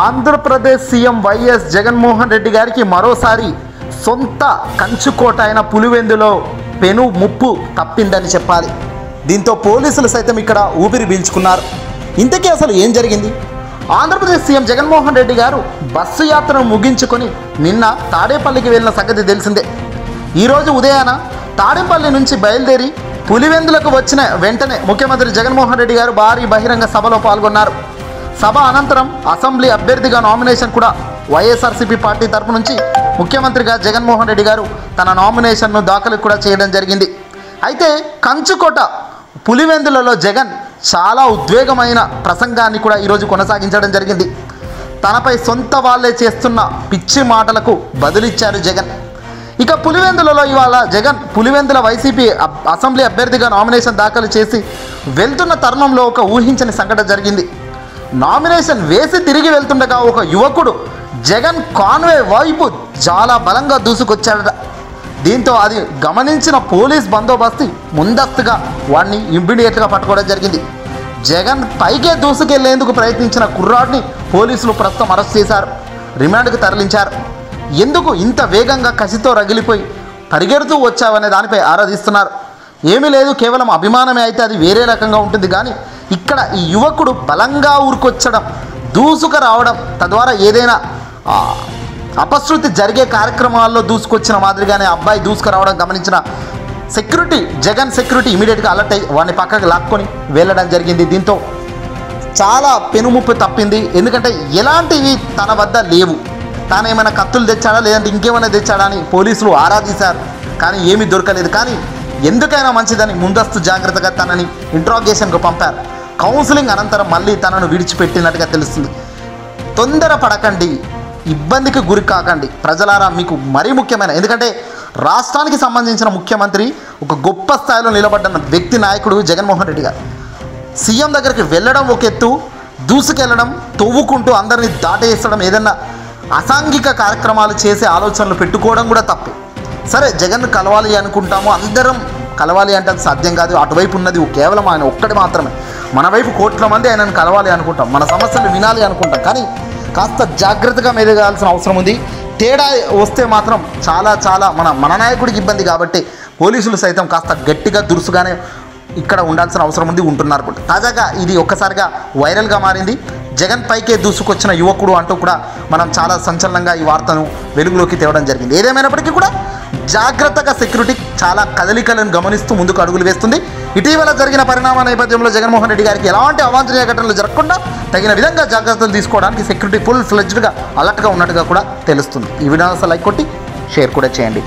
Andhra Pradesh CM YS Jaganmohan Reddy గారికి మరోసారి సొంత కంచుకోట అయిన పులివెందులో పెను ముప్పు తప్పిందని చెప్పాలి. దీంతో పోలీసులు సైతం ఇక్కడ ఊపిరి పీల్చుకున్నారు. ఇంతకీ అసలు ఏం జరిగింది? ఆంధ్రప్రదేశ్ సీఎం జగన్మోహన్ రెడ్డి గారు బస్సు యాత్రను ముగించుకొని నిన్న తాడేపల్లికి వెళ్ళిన సంగతి తెలిసిందే. ఈరోజు ఉదయాన తాడేపల్లి నుంచి బయలుదేరి పులివెందులకు వచ్చిన వెంటనే ముఖ్యమంత్రి జగన్మోహన్ రెడ్డి గారు భారీ బహిరంగ సభలో పాల్గొన్నారు. సభ అనంతరం అసెంబ్లీ అభ్యర్థిగా నామినేషన్ కూడా వైఎస్ఆర్సీపీ పార్టీ తరపు నుంచి ముఖ్యమంత్రిగా జగన్మోహన్ రెడ్డి గారు తన నామినేషన్ను దాఖలు కూడా చేయడం జరిగింది. అయితే కంచుకోట పులివెందులలో జగన్ చాలా ఉద్వేగమైన ప్రసంగాన్ని కూడా ఈరోజు కొనసాగించడం జరిగింది. తనపై సొంత వాళ్ళే చేస్తున్న పిచ్చి మాటలకు బదులిచ్చారు జగన్. ఇక పులివెందులలో ఇవాళ జగన్ పులివెందుల వైసీపీ అసెంబ్లీ అభ్యర్థిగా నామినేషన్ దాఖలు చేసి వెళ్తున్న తరుణంలో ఒక ఊహించని సంఘటన జరిగింది. నామినేషన్ వేసి తిరిగి వెళ్తుండగా ఒక యువకుడు జగన్ కాన్వే వైపు చాలా బలంగా దూసుకొచ్చాడట. దీంతో అది గమనించిన పోలీస్ బందోబస్తు ముందస్తుగా వాడిని ఇమ్మీడియట్గా పట్టుకోవడం జరిగింది. జగన్ పైకే దూసుకెళ్లేందుకు ప్రయత్నించిన కుర్రాడిని పోలీసులు ప్రస్తుతం అరెస్ట్ చేశారు, రిమాండ్కు తరలించారు. ఎందుకు ఇంత వేగంగా కసితో రగిలిపోయి పరిగెడుతూ వచ్చావనే దానిపై ఆరాధిస్తున్నారు. ఏమీ లేదు, కేవలం అభిమానమే అయితే అది వేరే రకంగా ఉంటుంది. కానీ ఇక్కడ ఈ యువకుడు బలంగా ఊరుకొచ్చడం, దూసుకు రావడం, తద్వారా ఏదైనా అపశృతి జరిగే కార్యక్రమాల్లో దూసుకొచ్చిన మాదిరిగానే అబ్బాయి దూసుకురావడం గమనించిన జగన్ సెక్యూరిటీ ఇమీడియట్గా అలర్ట్ అయ్యి వాడిని పక్కకి లాక్కొని వెళ్ళడం జరిగింది. దీంతో చాలా పెనుముప్పు తప్పింది. ఎందుకంటే ఎలాంటివి తన వద్ద లేవు. తాను ఏమైనా కత్తులు తెచ్చాడా లేదంటే ఇంకేమైనా తెచ్చాడా అని పోలీసులు ఆరాధించారు, కానీ ఏమీ దొరకలేదు. కానీ ఎందుకైనా మంచిదని ముందస్తు జాగ్రత్తగా తనని ఇంట్రాగేషన్కు పంపారు. కౌన్సిలింగ్ అనంతరం మళ్ళీ తనను విడిచిపెట్టినట్టుగా తెలుస్తుంది. తొందర పడకండి, ఇబ్బందికి గురి కాకండి ప్రజలారా. మీకు మరీ ముఖ్యమైన, ఎందుకంటే రాష్ట్రానికి సంబంధించిన ముఖ్యమంత్రి, ఒక గొప్ప స్థాయిలో నిలబడ్డ వ్యక్తి, నాయకుడు జగన్మోహన్ రెడ్డి గారు సీఎం దగ్గరికి వెళ్ళడం ఒక ఎత్తు, దూసుకెళ్ళడం, తవ్వుకుంటూ అందరినీ దాటేస్తడం, ఏదన్నా అసాంఘిక కార్యక్రమాలు చేసే ఆలోచనలు పెట్టుకోవడం కూడా తప్పు. సరే, జగన్ కలవాలి అనుకుంటాము, అందరం కలవాలి అంటే అది సాధ్యం కాదు. అటువైపు ఉన్నది కేవలం ఆయన ఒక్కటి మాత్రమే. మన వైపు కోట్ల మంది ఆయనను కలవాలి అనుకుంటాం, మన సమస్యలు వినాలి అనుకుంటాం. కానీ కాస్త జాగ్రత్తగా మెదగాల్సిన అవసరం ఉంది. తేడా వస్తే మాత్రం చాలా మన నాయకుడికి ఇబ్బంది. కాబట్టి పోలీసులు సైతం కాస్త గట్టిగా దురుసుగానే ఇక్కడ ఉండాల్సిన అవసరం ఉంటున్నారు కూడా. తాజాగా ఇది ఒక్కసారిగా వైరల్గా మారింది. జగన్ పైకే దూసుకొచ్చిన యువకుడు అంటూ కూడా మనం చాలా సంచలనంగా ఈ వార్తను వెలుగులోకి తేవడం జరిగింది. ఏదేమైనప్పటికీ కూడా జాగ్రత్తగా సెక్యూరిటీ చాలా కదలికలను గమనిస్తూ ముందుకు అడుగులు వేస్తుంది. ఇటీవల జరిగిన పరిణామాల నేపథ్యంలో జగన్మోహన్ రెడ్డి గారికి ఎలాంటి అవాంఛనీయ ఘటనలు జరగకుండా తగిన విధంగా జాగ్రత్తలు తీసుకోవడానికి సెక్యూరిటీ ఫుల్ ఫ్లెడ్జ్డ్గా అలర్ట్గా ఉన్నట్టుగా కూడా తెలుస్తుంది. ఈ వీడియోని లైక్ కొట్టి షేర్ కూడా చేయండి.